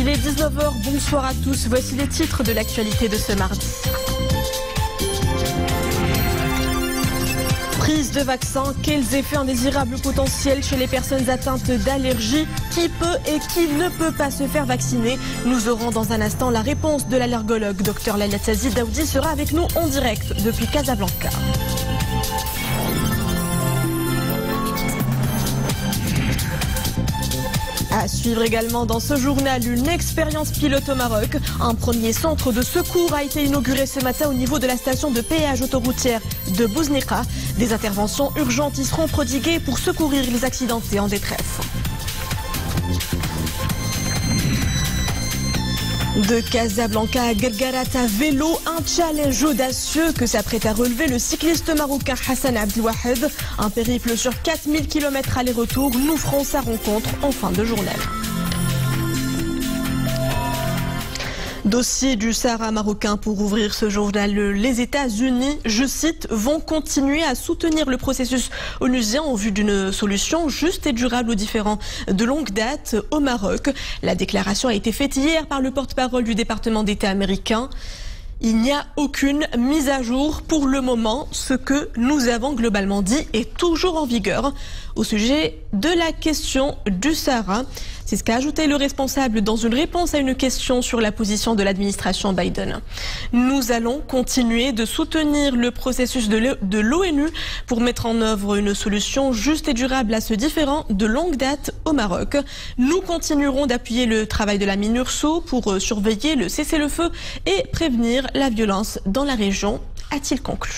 Il est 19h, bonsoir à tous. Voici les titres de l'actualité de ce mardi. Prise de vaccin, quels effets indésirables potentiels chez les personnes atteintes d'allergie? Qui peut et qui ne peut pas se faire vacciner? Nous aurons dans un instant la réponse de l'allergologue. Dr Laliatazi Daoudi sera avec nous en direct depuis Casablanca. À suivre également dans ce journal, une expérience pilote au Maroc. Un premier centre de secours a été inauguré ce matin au niveau de la station de péage autoroutière de Bouznika. Des interventions urgentes y seront prodiguées pour secourir les accidentés en détresse. De Casablanca à Guelgarat à vélo, un challenge audacieux que s'apprête à relever le cycliste marocain Hassan Abdelwahed. Un périple sur 4000 km aller-retour. Nous ferons sa rencontre en fin de journal. Dossier du Sahara marocain pour ouvrir ce journal. Les États-Unis, je cite, vont continuer à soutenir le processus onusien en vue d'une solution juste et durable aux différends de longue date au Maroc. La déclaration a été faite hier par le porte-parole du département d'État américain. Il n'y a aucune mise à jour pour le moment. Ce que nous avons globalement dit est toujours en vigueur au sujet de la question du Sahara. C'est ce qu'a ajouté le responsable dans une réponse à une question sur la position de l'administration Biden. Nous allons continuer de soutenir le processus de l'ONU pour mettre en œuvre une solution juste et durable à ce différend de longue date au Maroc. Nous continuerons d'appuyer le travail de la MINURSO pour surveiller le cessez-le-feu et prévenir la violence dans la région, a-t-il conclu.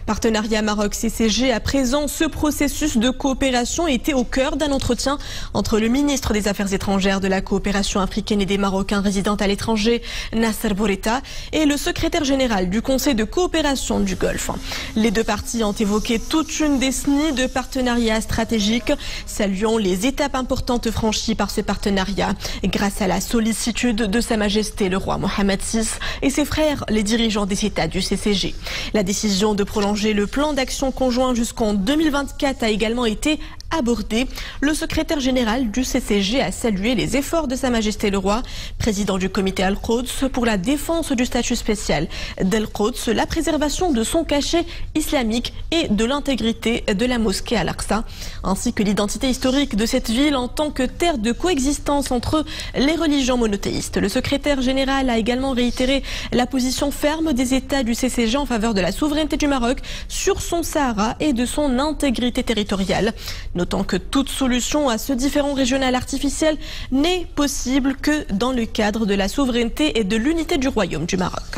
Partenariat Maroc-CCG, à présent, ce processus de coopération était au cœur d'un entretien entre le ministre des Affaires étrangères, de la coopération africaine et des Marocains résidant à l'étranger, Nasser Bourita, et le secrétaire général du Conseil de coopération du Golfe. Les deux parties ont évoqué toute une décennie de partenariat stratégique, saluant les étapes importantes franchies par ce partenariat, grâce à la sollicitude de Sa Majesté le roi Mohammed VI et ses frères, les dirigeants des États du CCG. La décision de prolonger le plan d'action conjoint jusqu'en 2024 a également été abordé. Le secrétaire général du CCG a salué les efforts de Sa Majesté le Roi, président du comité Al-Quds, pour la défense du statut spécial d'Al-Quds, la préservation de son cachet islamique et de l'intégrité de la mosquée Al-Aqsa, ainsi que l'identité historique de cette ville en tant que terre de coexistence entre les religions monothéistes. Le secrétaire général a également réitéré la position ferme des États du CCG en faveur de la souveraineté du Maroc sur son Sahara et de son intégrité territoriale, notant que toute solution à ce différend régional artificiel n'est possible que dans le cadre de la souveraineté et de l'unité du Royaume du Maroc.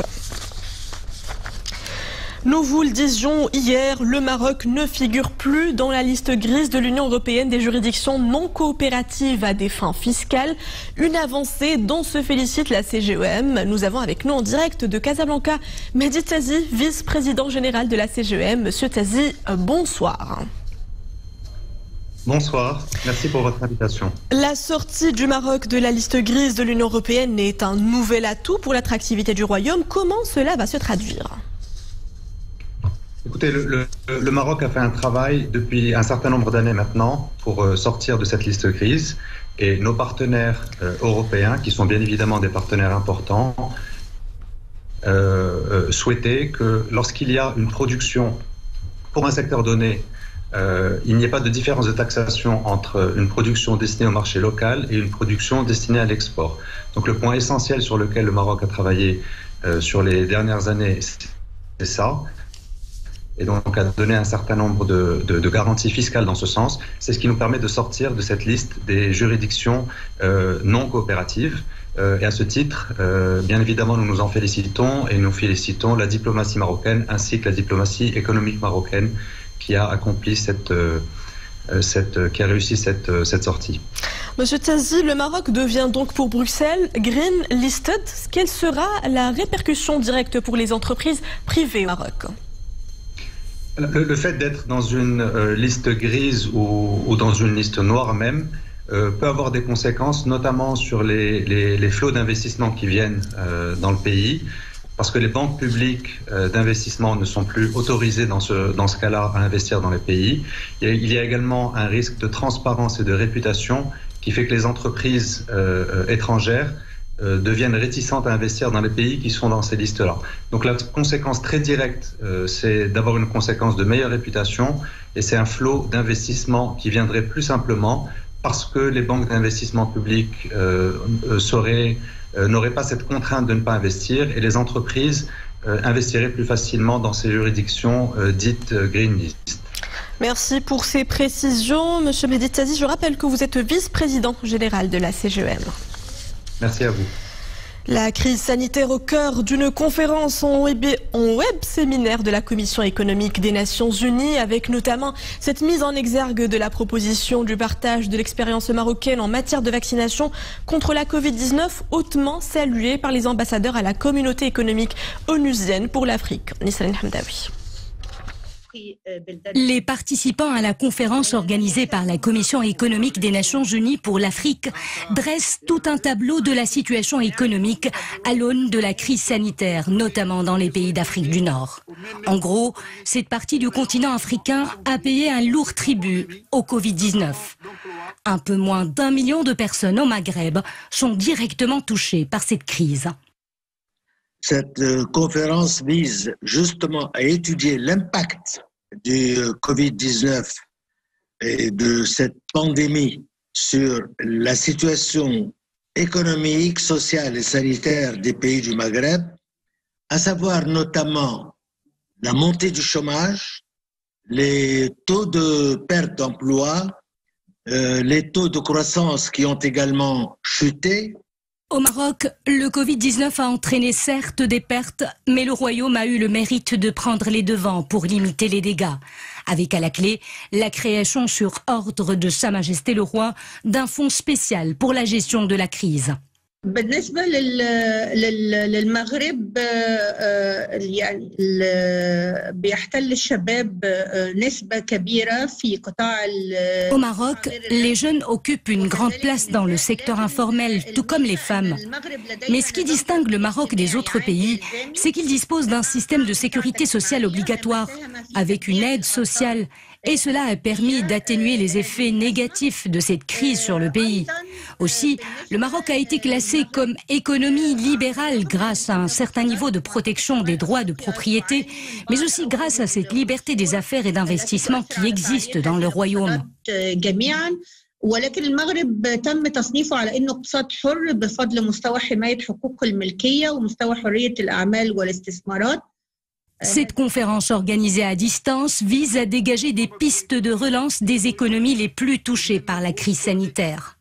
Nous vous le disions hier, le Maroc ne figure plus dans la liste grise de l'Union européenne des juridictions non coopératives à des fins fiscales. Une avancée dont se félicite la CGEM. Nous avons avec nous en direct de Casablanca Mehdi Tazi, vice-président général de la CGEM. Monsieur Tazi, bonsoir. Bonsoir, merci pour votre invitation. La sortie du Maroc de la liste grise de l'Union européenne est un nouvel atout pour l'attractivité du Royaume. Comment cela va se traduire ? Écoutez, le Maroc a fait un travail depuis un certain nombre d'années maintenant pour sortir de cette liste grise, et nos partenaires européens, qui sont bien évidemment des partenaires importants, souhaitaient que lorsqu'il y a une production pour un secteur donné, il n'y ait pas de différence de taxation entre une production destinée au marché local et une production destinée à l'export. Donc le point essentiel sur lequel le Maroc a travaillé sur les dernières années, c'est ça. Et donc à donner un certain nombre de garanties fiscales dans ce sens. C'est ce qui nous permet de sortir de cette liste des juridictions non coopératives. Et à ce titre, bien évidemment, nous nous en félicitons, et nous félicitons la diplomatie marocaine ainsi que la diplomatie économique marocaine qui a accompli qui a réussi cette sortie. Monsieur Tazi, le Maroc devient donc pour Bruxelles green listed. Quelle sera la répercussion directe pour les entreprises privées au Maroc ? Le fait d'être dans une liste grise ou dans une liste noire même peut avoir des conséquences, notamment sur les flots d'investissement qui viennent dans le pays, parce que les banques publiques d'investissement ne sont plus autorisées dans ce cas-là à investir dans les pays. Il y a également un risque de transparence et de réputation qui fait que les entreprises étrangères deviennent réticentes à investir dans les pays qui sont dans ces listes-là. Donc la conséquence très directe, c'est d'avoir une conséquence de meilleure réputation, et c'est un flot d'investissement qui viendrait plus simplement parce que les banques d'investissement public n'auraient pas cette contrainte de ne pas investir, et les entreprises investiraient plus facilement dans ces juridictions dites green list. Merci pour ces précisions. Monsieur Mehdi Tazzi, je rappelle que vous êtes vice-président général de la CGEM. Merci à vous. La crise sanitaire au cœur d'une conférence en web séminaire de la Commission économique des Nations Unies, avec notamment cette mise en exergue de la proposition du partage de l'expérience marocaine en matière de vaccination contre la Covid-19, hautement saluée par les ambassadeurs à la communauté économique onusienne pour l'Afrique. Nisrine Hamdawi. Les participants à la conférence organisée par la Commission économique des Nations Unies pour l'Afrique dressent tout un tableau de la situation économique à l'aune de la crise sanitaire, notamment dans les pays d'Afrique du Nord. En gros, cette partie du continent africain a payé un lourd tribut au Covid-19. Un peu moins d'1 million de personnes au Maghreb sont directement touchées par cette crise. Cette conférence vise justement à étudier l'impact du Covid-19 et de cette pandémie sur la situation économique, sociale et sanitaire des pays du Maghreb, à savoir notamment la montée du chômage, les taux de perte d'emploi, les taux de croissance qui ont également chuté. Au Maroc, le Covid-19 a entraîné certes des pertes, mais le royaume a eu le mérite de prendre les devants pour limiter les dégâts. Avec à la clé la création sur ordre de Sa Majesté le Roi d'un fonds spécial pour la gestion de la crise. بالنسبة للمغرب يعني بيحتل الشباب نسبة كبيرة في قطاع. Au Maroc, les jeunes occupent une grande place dans le secteur informel, tout comme les femmes. Mais ce qui distingue le Maroc des autres pays, c'est qu'il dispose d'un système de sécurité sociale obligatoire, avec une aide sociale. Et cela a permis d'atténuer les effets négatifs de cette crise sur le pays. Aussi, le Maroc a été classé comme économie libérale grâce à un certain niveau de protection des droits de propriété, mais aussi grâce à cette liberté des affaires et d'investissement qui existe dans le royaume. ولكن المغرب تم تصنيفه على انه اقتصاد حر بفضل مستوى حماية حقوق الملكية ومستوى حرية الأعمال والاستثمارات. Cette conférence organisée à distance vise à dégager des pistes de relance des économies les plus touchées par la crise sanitaire.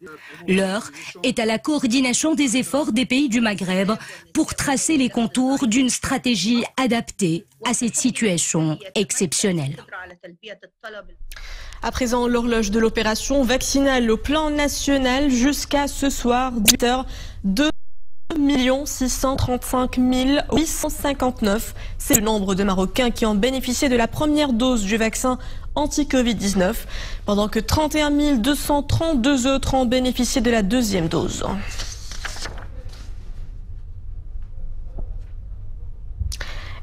L'heure est à la coordination des efforts des pays du Maghreb pour tracer les contours d'une stratégie adaptée à cette situation exceptionnelle. À présent, l'horloge de l'opération vaccinale au plan national jusqu'à ce soir, 18h, 2 635 859. C'est le nombre de Marocains qui ont bénéficié de la première dose du vaccin anti-Covid-19, pendant que 31 232 autres ont bénéficié de la deuxième dose.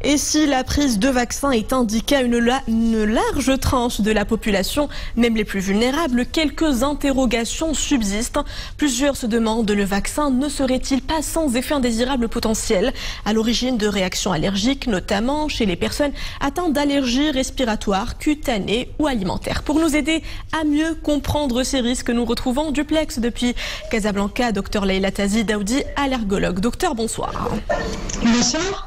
Et si la prise de vaccin est indiquée à une large tranche de la population, même les plus vulnérables, quelques interrogations subsistent. Plusieurs se demandent, le vaccin ne serait-il pas sans effet indésirable potentiel, à l'origine de réactions allergiques, notamment chez les personnes atteintes d'allergies respiratoires, cutanées ou alimentaires. Pour nous aider à mieux comprendre ces risques, nous retrouvons duplex depuis Casablanca, Dr Leila Tazi Daoudi, allergologue. Docteur, bonsoir. Bonsoir.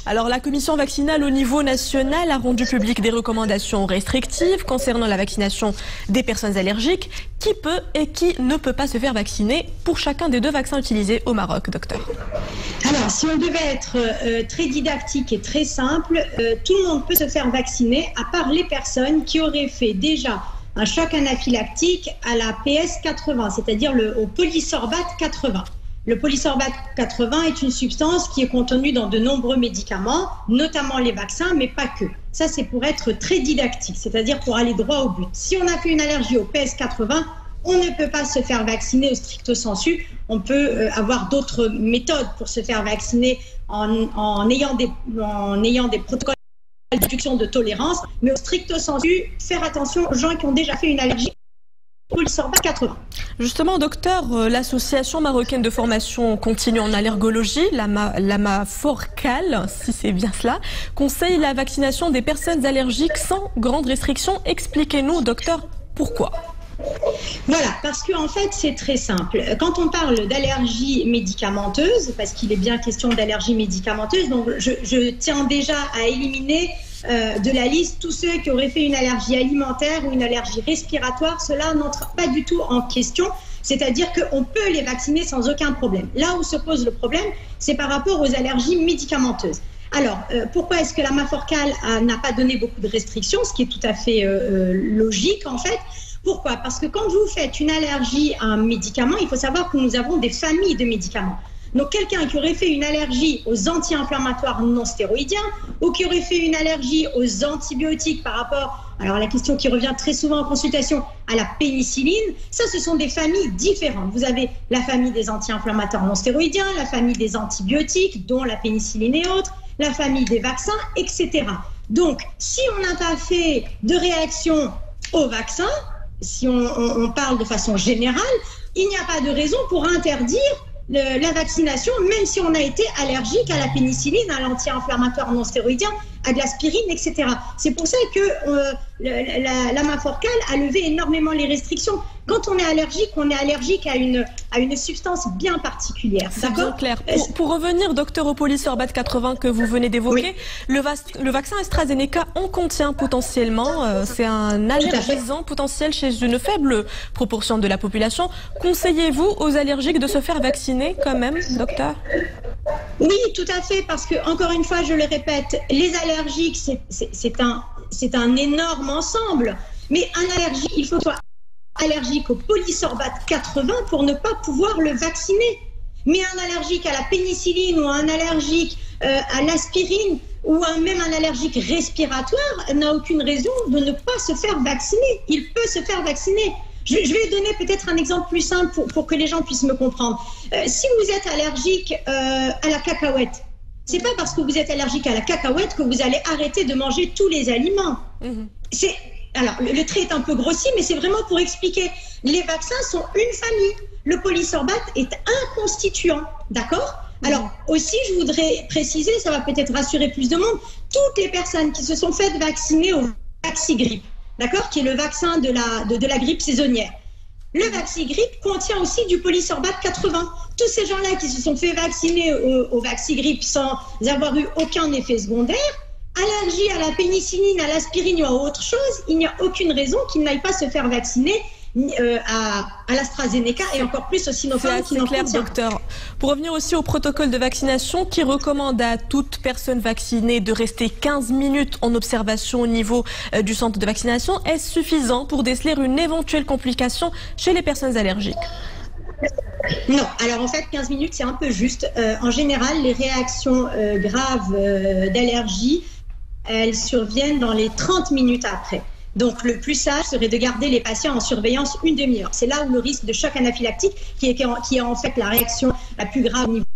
Alors, la commission vaccinale au niveau national a rendu public des recommandations restrictives concernant la vaccination des personnes allergiques. Qui peut et qui ne peut pas se faire vacciner pour chacun des deux vaccins utilisés au Maroc, docteur? Alors, si on devait être très didactique et très simple, tout le monde peut se faire vacciner, à part les personnes qui auraient fait déjà un choc anaphylactique à la PS80, c'est-à-dire au polysorbate 80. Le polysorbate 80 est une substance qui est contenue dans de nombreux médicaments, notamment les vaccins, mais pas que. Ça, c'est pour être très didactique, c'est-à-dire pour aller droit au but. Si on a fait une allergie au PS80, on ne peut pas se faire vacciner au stricto sensu. On peut avoir d'autres méthodes pour se faire vacciner en ayant des protocoles de réduction de tolérance, mais au stricto sensu, faire attention aux gens qui ont déjà fait une allergie Polisorbat 80. Justement, docteur, l'association marocaine de formation continue en allergologie, l'AMAFORCAL, si c'est bien cela, conseille la vaccination des personnes allergiques sans grande restriction. Expliquez-nous, docteur, pourquoi? Voilà, parce qu'en fait, c'est très simple. Quand on parle d'allergie médicamenteuse, parce qu'il est bien question d'allergie médicamenteuse, donc je tiens déjà à éliminer de la liste tous ceux qui auraient fait une allergie alimentaire ou une allergie respiratoire. Cela n'entre pas du tout en question. C'est-à-dire qu'on peut les vacciner sans aucun problème. Là où se pose le problème, c'est par rapport aux allergies médicamenteuses. Alors, pourquoi est-ce que la Maforcal n'a pas donné beaucoup de restrictions, ce qui est tout à fait logique en fait? Pourquoi? Parce que quand vous faites une allergie à un médicament, il faut savoir que nous avons des familles de médicaments. Donc quelqu'un qui aurait fait une allergie aux anti-inflammatoires non stéroïdiens ou qui aurait fait une allergie aux antibiotiques par rapport, alors la question qui revient très souvent en consultation, à la pénicilline, ça ce sont des familles différentes. Vous avez la famille des anti-inflammatoires non stéroïdiens, la famille des antibiotiques dont la pénicilline et autres, la famille des vaccins, etc. Donc si on n'a pas fait de réaction au vaccin, si on parle de façon générale, il n'y a pas de raison pour interdire la vaccination, même si on a été allergique à la pénicilline, à l'anti-inflammatoire non stéroïdien, à de l'aspirine, etc. C'est pour ça que la Maforcal a levé énormément les restrictions. Quand on est allergique à une substance bien particulière. C'est bien clair. Pour revenir, docteur, au Polisorbat 80 que vous venez d'évoquer, oui. Le vaccin AstraZeneca en contient potentiellement. C'est un allergisant potentiel chez une faible proportion de la population. Conseillez-vous aux allergiques de se faire vacciner quand même, docteur? Oui, tout à fait, parce que, encore une fois, je le répète, les allergiques, c'est un énorme ensemble. Mais un allergique, il faut soit allergique au Polisorbat 80 pour ne pas pouvoir le vacciner. Mais un allergique à la pénicilline ou un allergique à l'aspirine ou même un allergique respiratoire n'a aucune raison de ne pas se faire vacciner. Il peut se faire vacciner. Je vais donner peut-être un exemple plus simple pour que les gens puissent me comprendre. Si vous êtes allergique à la cacahuète, c'est pas parce que vous êtes allergique à la cacahuète que vous allez arrêter de manger tous les aliments. Alors, le trait est un peu grossier, mais c'est vraiment pour expliquer. Les vaccins sont une famille. Le Polisorbat est un constituant, d'accord? Alors, aussi, je voudrais préciser, ça va peut-être rassurer plus de monde, toutes les personnes qui se sont faites vacciner au Vaxigrippe, d'accord, qui est le vaccin de la grippe saisonnière. Le Vaxigrippe contient aussi du Polisorbat 80. Tous ces gens-là qui se sont fait vacciner au Vaxigrippe sans avoir eu aucun effet secondaire, allergie à la pénicilline, à l'aspirine ou à autre chose, il n'y a aucune raison qu'ils n'aillent pas se faire vacciner à l'AstraZeneca et encore plus au Sinopharm. C'est assez clair, docteur. Pour revenir aussi au protocole de vaccination qui recommande à toute personne vaccinée de rester 15 minutes en observation au niveau du centre de vaccination, est-ce suffisant pour déceler une éventuelle complication chez les personnes allergiques? Non, alors en fait 15 minutes c'est un peu juste. En général les réactions graves d'allergie, elles surviennent dans les 30 minutes après. Donc le plus sage serait de garder les patients en surveillance une demi-heure. C'est là où le risque de choc anaphylactique, qui est en fait la réaction la plus grave au niveau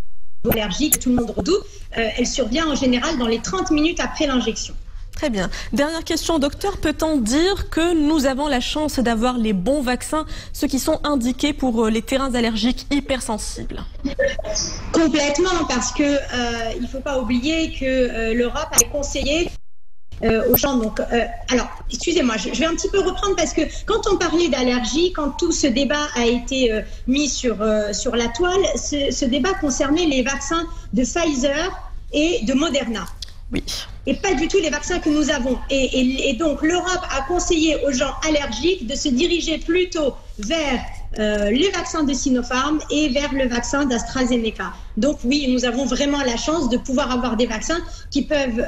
allergique que tout le monde redoute, elle survient en général dans les 30 minutes après l'injection. Très bien. Dernière question, docteur. Peut-on dire que nous avons la chance d'avoir les bons vaccins, ceux qui sont indiqués pour les terrains allergiques hypersensibles? Complètement, parce que il ne faut pas oublier que l'Europe a conseillé aux gens. Donc, alors, excusez-moi, je vais un petit peu reprendre parce que quand on parlait d'allergie, quand tout ce débat a été mis sur la toile, ce débat concernait les vaccins de Pfizer et de Moderna. Oui. Et pas du tout les vaccins que nous avons. Et donc, l'Europe a conseillé aux gens allergiques de se diriger plutôt vers les vaccins de Sinopharm et vers le vaccin d'AstraZeneca. Donc oui, nous avons vraiment la chance de pouvoir avoir des vaccins qui peuvent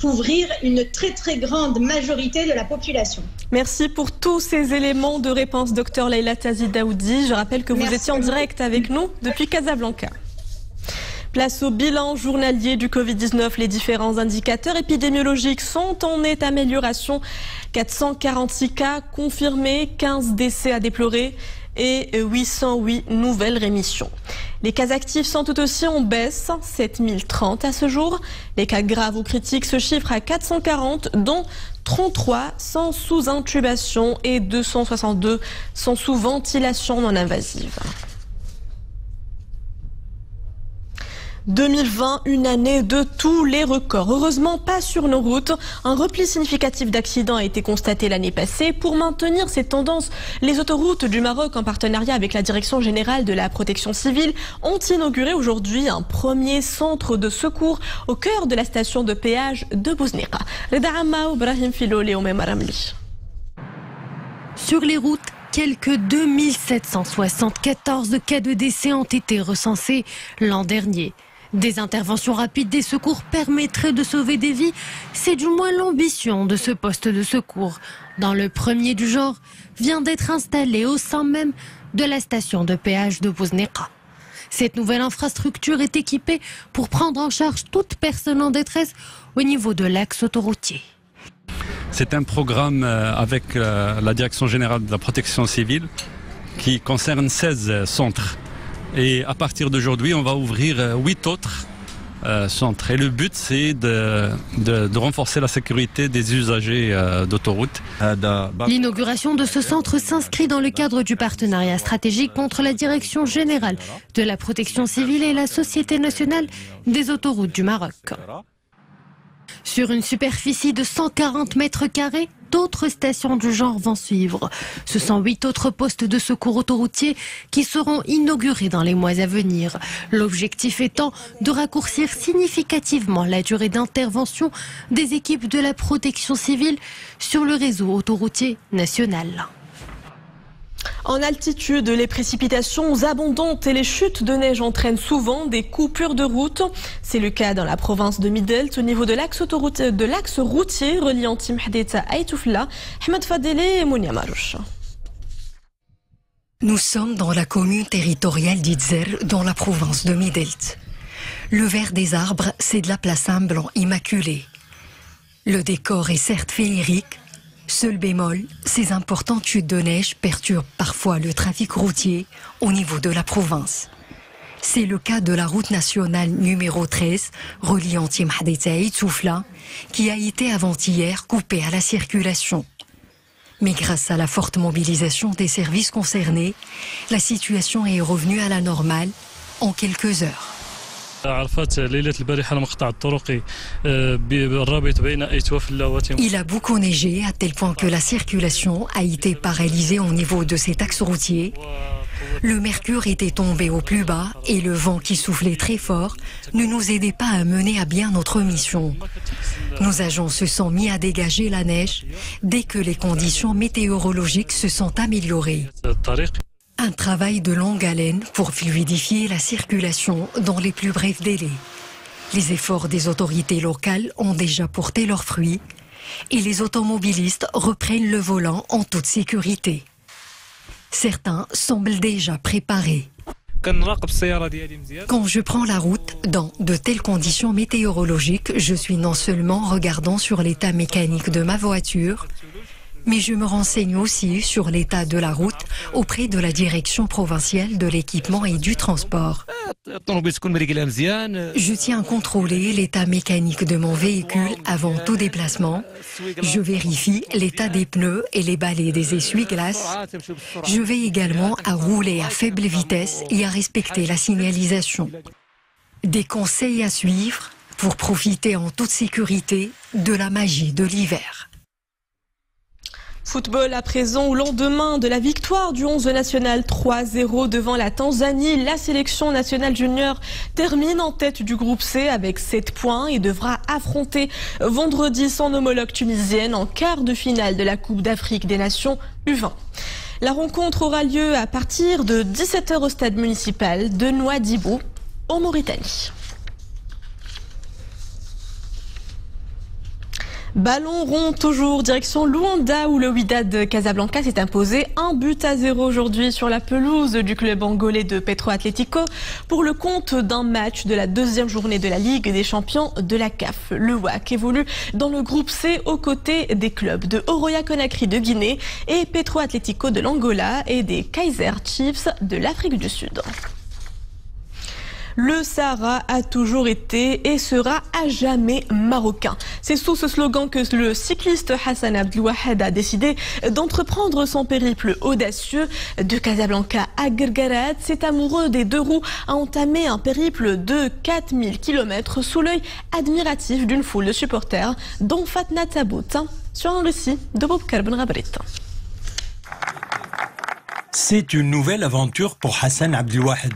couvrir une très très grande majorité de la population. Merci pour tous ces éléments de réponse, docteur Leïla Tazi Daoudi. Je rappelle que vous étiez en direct avec nous depuis Casablanca. Place au bilan journalier du Covid-19. Les différents indicateurs épidémiologiques sont en nette amélioration. 446 cas confirmés, 15 décès à déplorer. et 808 nouvelles rémissions. Les cas actifs sont tout aussi en baisse, 7030 à ce jour. Les cas graves ou critiques se chiffrent à 440, dont 33 sont sous intubation et 262 sont sous ventilation non invasive. 2020, une année de tous les records. Heureusement, pas sur nos routes. Un repli significatif d'accidents a été constaté l'année passée. Pour maintenir ces tendances, les autoroutes du Maroc, en partenariat avec la Direction générale de la protection civile, ont inauguré aujourd'hui un premier centre de secours au cœur de la station de péage de Bouzniqa. Sur les routes, quelques 2774 cas de décès ont été recensés l'an dernier. Des interventions rapides des secours permettraient de sauver des vies. C'est du moins l'ambition de ce poste de secours. Dans le premier du genre, vient d'être installé au sein même de la station de péage de Bouzniqa. Cette nouvelle infrastructure est équipée pour prendre en charge toute personne en détresse au niveau de l'axe autoroutier. C'est un programme avec la Direction générale de la protection civile qui concerne 16 centres. Et à partir d'aujourd'hui, on va ouvrir 8 autres centres. Et le but, c'est de renforcer la sécurité des usagers d'autoroute. L'inauguration de ce centre s'inscrit dans le cadre du partenariat stratégique entre la Direction générale de la protection civile et la Société nationale des autoroutes du Maroc. Sur une superficie de 140 mètres carrés, d'autres stations du genre vont suivre. Ce sont 8 autres postes de secours autoroutiers qui seront inaugurés dans les mois à venir. L'objectif étant de raccourcir significativement la durée d'intervention des équipes de la protection civile sur le réseau autoroutier national. En altitude, les précipitations abondantes et les chutes de neige entraînent souvent des coupures de route. C'est le cas dans la province de Midelt, au niveau de l'axe routier reliant Timhdeta à Aïtoufla. Ahmed Fadele et Mounia Marouche. Nous sommes dans la commune territoriale d'Itzer, dans la province de Midelt. Le vert des arbres, c'est de la place en blanc immaculé. Le décor est certes féerique. Seul bémol, ces importantes chutes de neige perturbent parfois le trafic routier au niveau de la province. C'est le cas de la route nationale numéro 13, reliant Timhdeta et Aïtoufla, qui a été avant-hier coupée à la circulation. Mais grâce à la forte mobilisation des services concernés, la situation est revenue à la normale en quelques heures. Il a beaucoup neigé à tel point que la circulation a été paralysée au niveau de cet axe routier. Le mercure était tombé au plus bas et le vent qui soufflait très fort ne nous aidait pas à mener à bien notre mission. Nos agents se sont mis à dégager la neige dès que les conditions météorologiques se sont améliorées. Un travail de longue haleine pour fluidifier la circulation dans les plus brefs délais. Les efforts des autorités locales ont déjà porté leurs fruits et les automobilistes reprennent le volant en toute sécurité. Certains semblent déjà préparés. Quand je prends la route dans de telles conditions météorologiques, je suis non seulement regardant sur l'état mécanique de ma voiture, mais je me renseigne aussi sur l'état de la route auprès de la direction provinciale de l'équipement et du transport. Je tiens à contrôler l'état mécanique de mon véhicule avant tout déplacement. Je vérifie l'état des pneus et les balais des essuie-glaces. Je veille également à rouler à faible vitesse et à respecter la signalisation. Des conseils à suivre pour profiter en toute sécurité de la magie de l'hiver. Football à présent, au lendemain de la victoire du 11 national 3-0 devant la Tanzanie, la sélection nationale junior termine en tête du groupe C avec 7 points et devra affronter vendredi son homologue tunisienne en quart de finale de la Coupe d'Afrique des Nations U20. La rencontre aura lieu à partir de 17h au stade municipal de Nouadhibou en Mauritanie. Ballon rond toujours, direction Luanda où le Wydad Casablanca s'est imposé 1-0 aujourd'hui sur la pelouse du club angolais de Petro Atlético pour le compte d'un match de la deuxième journée de la Ligue des champions de la CAF. Le WAC évolue dans le groupe C aux côtés des clubs de Oroya Conakry de Guinée et Petro Atlético de l'Angola et des Kaizer Chiefs de l'Afrique du Sud. Le Sahara a toujours été et sera à jamais marocain. C'est sous ce slogan que le cycliste Hassan Abdelouahed a décidé d'entreprendre son périple audacieux de Casablanca à Guerguerat. Cet amoureux des deux roues a entamé un périple de 4000 km sous l'œil admiratif d'une foule de supporters, dont Fatna Tabout, sur un récit de Boubkar Ben Gabrit. C'est une nouvelle aventure pour Hassan Abdelouahed.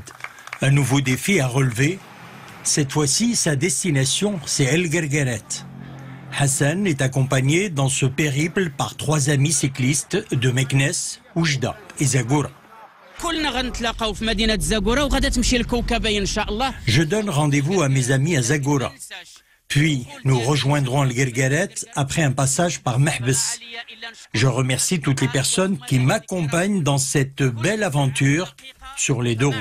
Un nouveau défi à relever. Cette fois-ci, sa destination, c'est El Guerguerat. Hassan est accompagné dans ce périple par 3 amis cyclistes de Meknes, Oujda et Zagora. Je donne rendez-vous à mes amis à Zagora. Puis, nous rejoindrons El Guerguerat après un passage par Mehbes. Je remercie toutes les personnes qui m'accompagnent dans cette belle aventure sur les deux roues.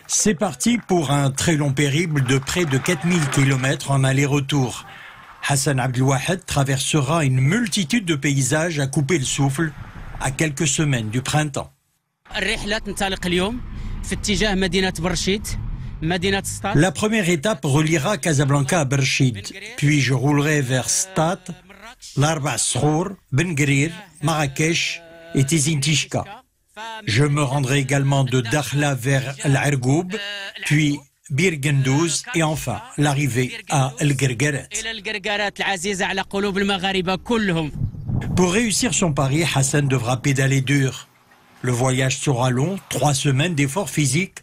C'est parti pour un très long périple de près de 4000 km en aller-retour. Hassan Abdelouahed traversera une multitude de paysages à couper le souffle à quelques semaines du printemps. La première étape reliera Casablanca à Berchid, puis je roulerai vers Stad, Larba Srour, Ben Grir, Marrakech et Tizintishka. Je me rendrai également de Dakhla vers l'Argoub, puis Bir Gendouz et enfin l'arrivée à El Guerguerat. Pour réussir son pari, Hassan devra pédaler dur. Le voyage sera long, 3 semaines d'efforts physiques,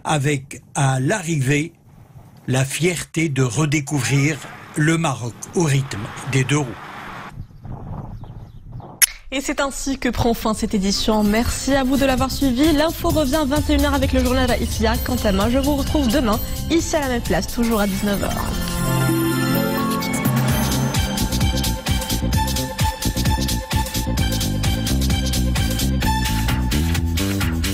avec à l'arrivée la fierté de redécouvrir le Maroc au rythme des deux roues. Et c'est ainsi que prend fin cette édition. Merci à vous de l'avoir suivi. L'info revient à 21h avec le journal Raïfia. Quant à moi, je vous retrouve demain, ici à la même place, toujours à 19h.